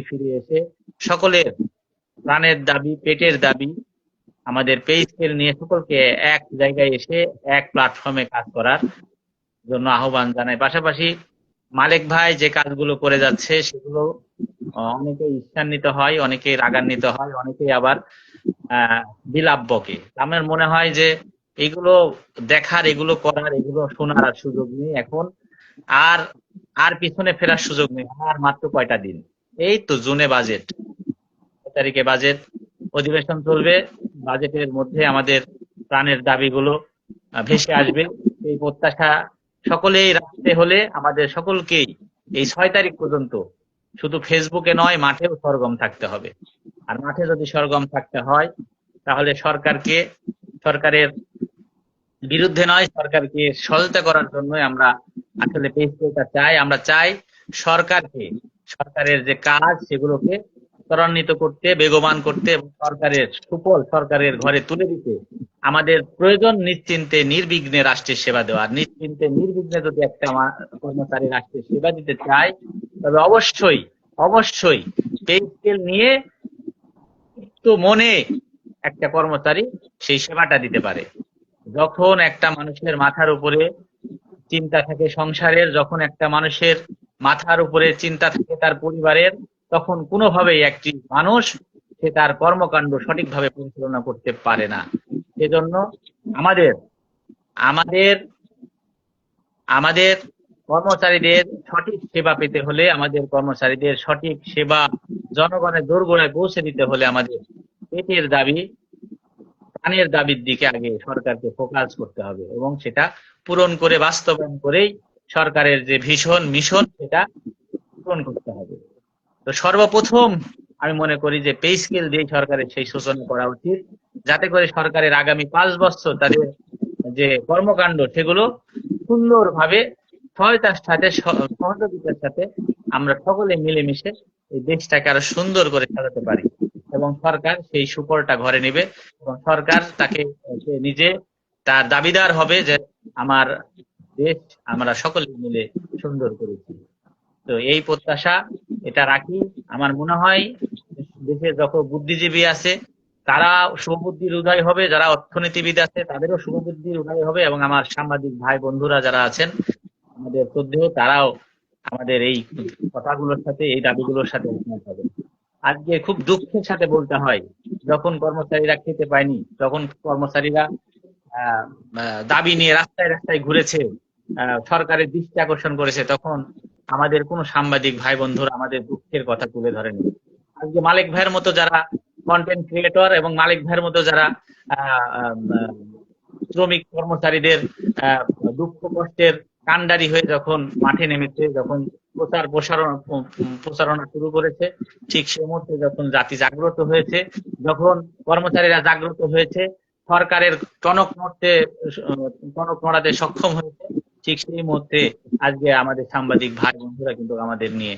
ফিরে এসে সকলের প্রাণের দাবি, পেটের দাবি, আমাদের পে স্কেল নিয়ে সকলকে এক জায়গায় এসে এক প্ল্যাটফর্মে কাজ করার জন্য আহ্বান জানাই। পাশাপাশি মালিক ভাই যে কাজগুলো করে যাচ্ছে সেগুলো অনেকে ঈর্ষান্বিত হয়, অনেকে রাগান্বিত হয়, অনেকেই আবার বিলাপ বকে। আমার মনে হয় যে এগুলো দেখার, এগুলো করার, এগুলো শোনার আর সুযোগ নেই এখন। আর আর পিছনে ফেরার সুযোগ নেই। আর মাত্র কয়টা দিন, এই তো জুনে বাজেট, 6 তারিখে বাজেট অধিবেশন চলবে। বাজেটের মধ্যে আমাদের প্রাণের দাবিগুলো ভেসে আসবে। এই প্রত্যাশা সকলেই রাখতে হলে আমাদের সকলকেই এই 6 তারিখ পর্যন্ত শুধু ফেসবুকে নয়, মাঠেও সরগম থাকতে হবে। আর মাঠে যদি সরগম থাকতে হয় তাহলে সরকারের বিরুদ্ধে নয়, সরকারকে সহায়তা করার জন্যই আমরা আসলে পেজটা চাই। আমরা চাই সরকারের যে কাজ সেগুলোকে ত্বরান্বিত করতে, বেগবান করতে এবং সরকারের সুফল সরকারের ঘরে তুলে দিতে। আমাদের প্রয়োজন নিশ্চিন্তে নির্বিঘ্নে রাষ্ট্রের সেবা দেওয়া। নিশ্চিন্তে নির্বিঘ্নে যদি একটা কর্মচারী রাষ্ট্রের সেবা দিতে চায়, তবে অবশ্যই অবশ্যই পে স্কেল নিয়ে একটু মনে একটা কর্মচারী সেই সেবাটা দিতে পারে। যখন একটা মানুষের মাথার উপরে চিন্তা থাকে সংসারের, যখন একটা মানুষের মাথার উপরে চিন্তা থাকে তার পরিবারের, তখন কোনোভাবেই একটি মানুষ সে তার কর্মকাণ্ড সঠিকভাবে পরিচালনা করতে পারে না। সেজন্য আমাদের আমাদের আমাদের কর্মচারীদের সঠিক সেবা পেতে হলে, আমাদের কর্মচারীদের সঠিক সেবা জনগণের দোরগোড়ায় পৌঁছে দিতে হলে আমাদের পেটের দাবি, প্রাণের দাবির দিকে আগে সরকারকে ফোকাস করতে হবে এবং সেটা পূরণ করে বাস্তবায়ন করেই সরকারের যে ভীষণ মিশন সেটা পূরণ করতে হবে। তো সর্বপ্রথম আমি মনে করি যে পে স্কেল দিয়ে সরকারের সেই সূচনা করা উচিত, যাতে করে সরকারের আগামী 5 বছর তাদের যে কর্মকাণ্ড সেগুলো সুন্দরভাবে সহায়তার সাথে, সহযোগিতার সাথে আমরা সকলে মিলেমিশে এই দেশটাকে আরো সুন্দর করে সাজাতে পারি এবং সরকার সেই সুফলটা ঘরে নেবে এবং সরকার তাকে নিজে তার দাবিদার হবে যে আমার দেশ আমরা সকলে মিলে সুন্দর করেছি। তো এই প্রত্যাশা এটা রাখি। আমার মনে হয় দেশে যত বুদ্ধিজীবী আছে তারা শুভবুদ্ধির উদয় হবে, যারা অর্থনীতিবিদ আছে তাদেরও শুভবুদ্ধির উদয় হবে এবং আমার সাংবাদিক ভাই বন্ধুরা যারা আছেন আমাদের শ্রদ্ধেয়, তারাও আমাদের এই কথাগুলোর সাথে, এই দাবিগুলোর সাথে একমত হবে। আজকে খুব দুঃখের সাথে বলতে হয়, যখন কর্মচারীরা খেতে পায়নি, যখন কর্মচারীরা দাবি নিয়ে রাস্তায় রাস্তায় ঘুরেছে, সরকারের দৃষ্টি আকর্ষণ করেছে, তখন আমাদের কোন সাংবাদিক ভাই বন্ধুরা আমাদের দুঃখের কথা তুলে ধরেনি। আজকে মালিক ভাইয়ের মতো যারা কন্টেন্ট ক্রিয়েটর এবং মালিক ভাইয়ের মতো যারা শ্রমিক কর্মচারীদের দুঃখ কষ্টের কান্ডারি হয়ে যখন মাঠে নেমেছে, যখন প্রচারণা শুরু করেছে, ঠিক সেই মুহূর্তে যখন জাতি জাগ্রত হয়েছে, যখন কর্মচারীরা জাগ্রত হয়েছে, সরকারের টনক নড়াতে সক্ষম হয়েছে, ঠিক সেই মুহূর্তে আজকে আমাদের সাংবাদিক ভাই বন্ধুরা কিন্তু আমাদের নিয়ে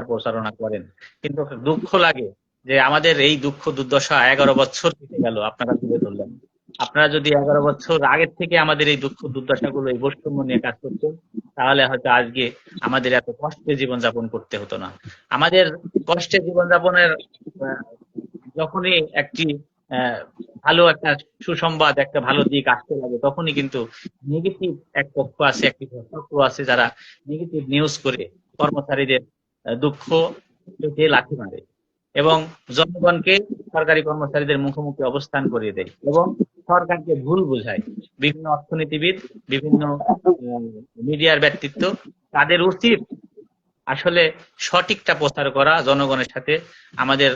প্রচারণা করেন। কিন্তু দুঃখ লাগে যে আমাদের এই দুঃখ দুর্দশা 11 বছর কেটে গেল, আপনারা তুলে ধরলেন। আপনারা যদি 11 বছর আগের থেকে আমাদের এই দুঃখ দুর্দশাগুলো, এই বৈষম্য নিয়ে কাজ করতেন, তাহলে হয়তো আজকে আমাদের এত কষ্টে জীবনযাপন করতে হতো না। আমাদের কষ্টে জীবনযাপনের যখনই একটি ভালো একটা সুসংবাদ, একটা ভালো দিক আসতে লাগে, তখনই কিন্তু নেগেটিভ এক পক্ষ আছে, একটি চক্র আছে যারা নেগেটিভ নিউজ করে কর্মচারীদের দুঃখ লাথি মারে এবং জনগণকে সরকারি কর্মচারীদের মুখোমুখি অবস্থান করিয়ে দেয় এবং সরকারকে ভুল বোঝায়। বিভিন্ন অর্থনীতিবিদ, বিভিন্ন মিডিয়ার ব্যক্তিত্ব, তাদের উচিত আসলে সঠিকটা প্রচার করা, জনগণের সাথে আমাদের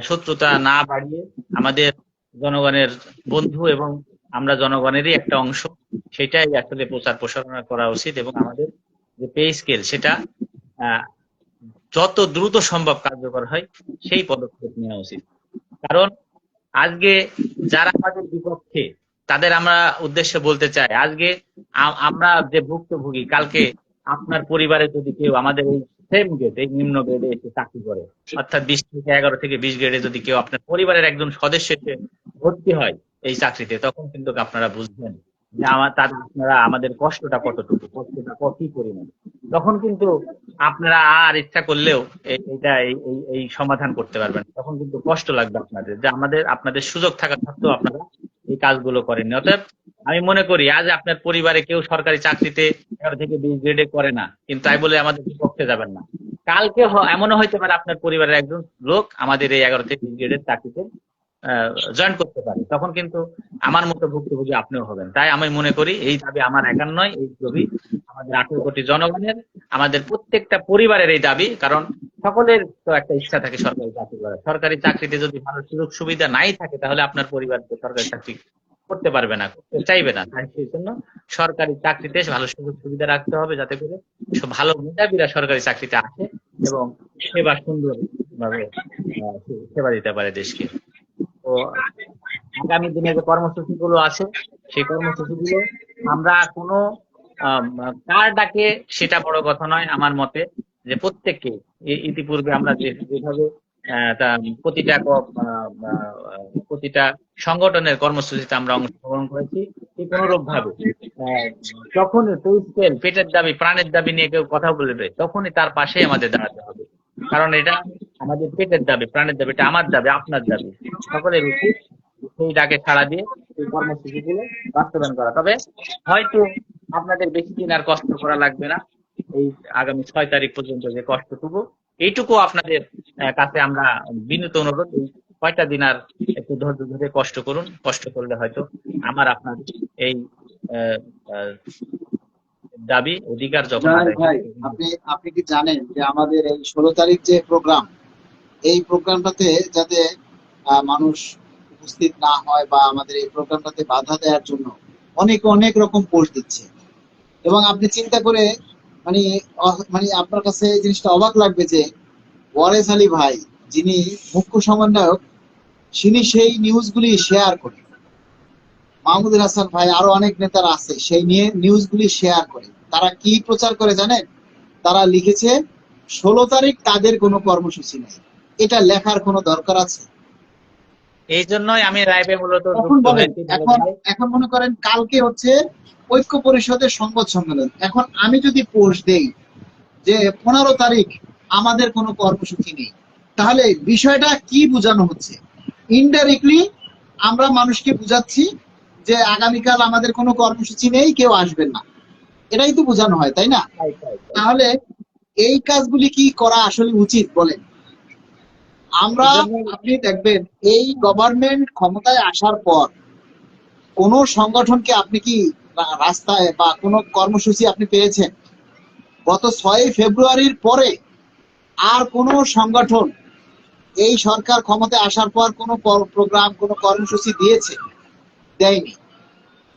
শত্রুতা না বাড়িয়ে আমাদের জনগণের বন্ধু এবং আমরা জনগণেরই একটা অংশ, সেটাই আসলে প্রচার প্রসারণা করা উচিত এবং আমাদের যে পে স্কেল সেটা যত দ্রুত সম্ভব কার্যকর হয় সেই পদক্ষেপ নেওয়া উচিত। কারণ আজকে যারা আমাদের বিপক্ষে তাদের আমরা উদ্দেশ্যে বলতে চাই, আজকে আমরা যে ভুক্তভোগী, কালকে আপনার পরিবারে যদি কেউ আমাদের এই সেম গ্রেড, এই নিম্ন গ্রেডে এসে চাকরি করে, অর্থাৎ 20 থেকে 11 থেকে 20 গ্রেডে যদি কেউ আপনার পরিবারের একজন সদস্য এসে ভর্তি হয় এই চাকরিতে, তখন কিন্তু আপনারা বুঝবেন যে আপনারা আমাদের কষ্টটা কতটুকু, কষ্টটা কতই পরিমাণ। তখন কিন্তু আপনারা আর ইচ্ছা করলেও এইটা এই সমাধান করতে পারবেন না। তখন কিন্তু কষ্ট লাগবে আপনাদের, যে আপনাদের সুযোগ থাকা সত্ত্বেও আপনারা এই কাজগুলো করেননি। অতএব আমি মনে করি আজ আপনার পরিবারে কেউ সরকারি চাকরিতে 11 থেকে 20 গ্রেডে করে না, কিন্তু তাই বলে আমাদের বিপক্ষে যাবেন না। কালকে এমনও হইতে পারে আপনার পরিবারের একজন লোক আমাদের এই 11 থেকে 20 গ্রেডের চাকরিতে জয়েন করতে পারে, তখন কিন্তু আমার মতো ভুক্তভোগী আপনিও হবেন। তাই আমি মনে করি এই দাবি আমার একার নয়, এই দাবি আমাদের 18 কোটি জনগণের, আমাদের প্রত্যেকটা পরিবারের এই দাবি। কারণ সকলের তো একটা ইচ্ছা থাকে সরকারি চাকরি করার। সরকারি চাকরিতে যদি ভালো সুযোগ সুবিধা নাই থাকে, তাহলে আপনার পরিবার তো সরকারি চাকরি করতে পারবে না, করতে চাইবে না। তাই সেই জন্য সরকারি চাকরিতে ভালো সুযোগ সুবিধা রাখতে হবে, যাতে করে ভালো মেধাবীরা সরকারি চাকরিতে আসে এবং সেবা সুন্দর ভাবে সেবা দিতে পারে দেশকে। তো আগামী দিনে যে কর্মসূচিগুলো আছে, সেই কর্মসূচিগুলো আমরা কোনো কার ডাকে সেটা বড় কথা নয় আমার মতে, যে প্রত্যেককে ইতিপূর্বে আমরা যেভাবে প্রতিটা সংগঠনের কর্মসূচিতে আমরা অংশগ্রহণ করেছি, ঠিক অনুরূপ ভাবে যখনই পেটের দাবি প্রাণের দাবি নিয়ে কেউ কথা বলবে, তখনই তার পাশে আমাদের দাঁড়াতে হবে। কারণ এটা আমাদের পেটের দাবি, প্রাণের দাবি, এটা আমার দাবি, আপনার দাবি, সকলের উচিত সেই ডাকে সাড়া দিয়ে এই কর্মসূচিগুলো বাস্তবায়ন করা। তবে হয়তো আপনাদের বেশি দিন আর কষ্ট করা লাগবে না। এই আগামী 6 তারিখ পর্যন্ত যে কষ্টটুকু, এইটুকু আপনাদের কাছে আমরা বিনীত অনুরোধ, এই কয়টা দিন আর একটু ধৈর্য ধরে কষ্ট করুন। কষ্ট করলে হয়তো আমার আপনার এই দাবি অধিকার যখন ভাই, আপনি কি জানেন যে আমাদের এই 16 তারিখ যে প্রোগ্রাম, এই প্রোগ্রামটাতে যাতে মানুষ উপস্থিত না হয় বা আমাদের এই প্রোগ্রামটাতে বাধা দেওয়ার জন্য অনেক অনেক রকম পোস্ট দিচ্ছে। এবং আপনি চিন্তা করে মানে মানে আপনার কাছে এই জিনিসটা অবাক লাগবে যে ওয়ারেস আলী ভাই, যিনি মুখ্য সমন্বয়ক, তিনি সেই নিউজগুলি শেয়ার করে, মাহমুদুল হাসান ভাই, আরো অনেক নেতারা আছে, সেই নিয়ে নিউজগুলি শেয়ার করে। তারা কি প্রচার করে জানেন? তারা লিখেছে 16 তারিখ তাদের কোনো কর্মসূচি নেই। এটা লেখার কোনো দরকার আছে? এই জন্যই আমি লাইভে মূলত এখন যুক্ত বলেন, হয়েছি। এখন মনে করেন কালকে হচ্ছে ঐক্য পরিষদের সংবাদ সম্মেলন। এখন আমি যদি পোস্ট দেই যে 15 তারিখ আমাদের কোনো কর্মসূচি নেই, তাহলে বিষয়টা কি বোঝানো হচ্ছে? ইনডাইরেক্টলি আমরা মানুষকে বুঝাচ্ছি যে আগামীকাল আমাদের কোনো কর্মসূচি নেই, কেউ আসবেন না, এটাই তো বোঝানো হয়, তাই না? তাহলে এই কাজগুলি কি করা আসলে উচিত বলেন? আমরা, আপনি দেখবেন এই গভর্নমেন্ট ক্ষমতায় আসার পর কোন সংগঠনকে আপনি কি রাস্তায় বা কোনো কর্মসূচি আপনি পেয়েছেন? গত 6 ফেব্রুয়ারির পরে আর কোন সংগঠন এই সরকার ক্ষমতায় আসার পর কোনো প্রোগ্রাম, কোনো কর্মসূচি দিয়েছে? দেয়নি।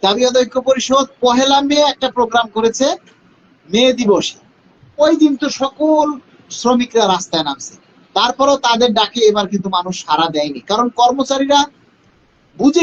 জাতীয় ঐক্য পরিষদ 1 মে একটা প্রোগ্রাম করেছে, মে দিবসে। ওই দিন তো সকল শ্রমিকরা রাস্তায় নামছে, তারপরও তাদের ডাকে এবার কিন্তু মানুষ সাড়া দেয়নি, কারণ কর্মচারীরা বুঝে